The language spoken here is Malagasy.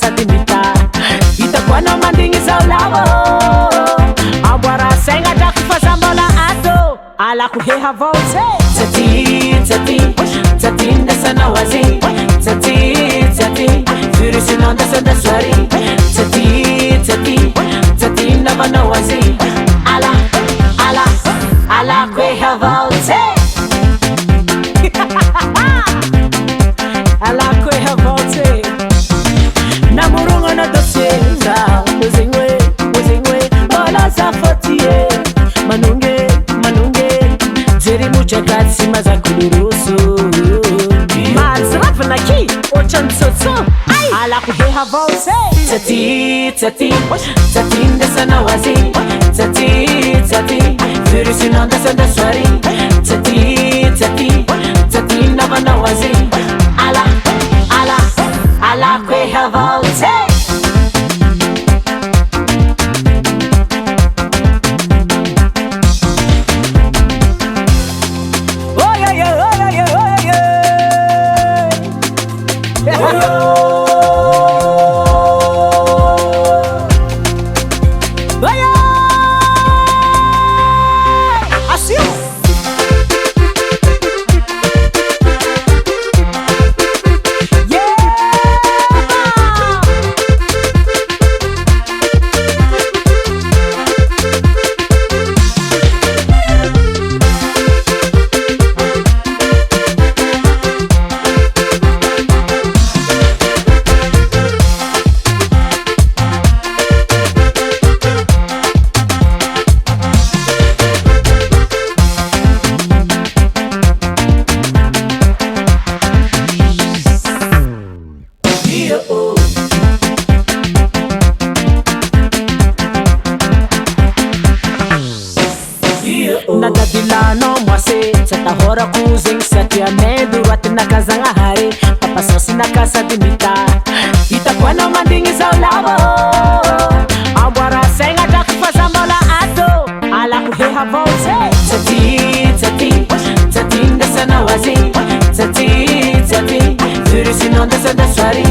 sady mita hitako anao mandigny zao lavo amboara saigna drako fa za mbola ato alako hehy avao tsaty ndasanao azy tsaty virusinao ndasandaso ary tsaty navanao azy alako hehy avao tse alako hehy avao tse namorogna dossier za ozegny hoe mbola zafatie manonge jery motraka tsy mazakoloroso mahaziravana-ky ohatrany tsotso alako hehy avao tsaty ndasanao azy tsaty virusinao ndasandaso ary tsaty navanao azy alako hehy avao tse nadadilanao moase tsy atahorako zegny satria mendo atinakazanahary papasosinaka sady mita hitako anao mandigny zao lavo amboara saigna drako fa za mbola ato alako hehy avao tsaty ndasanao azy tsaty virusinao ndasandaso ary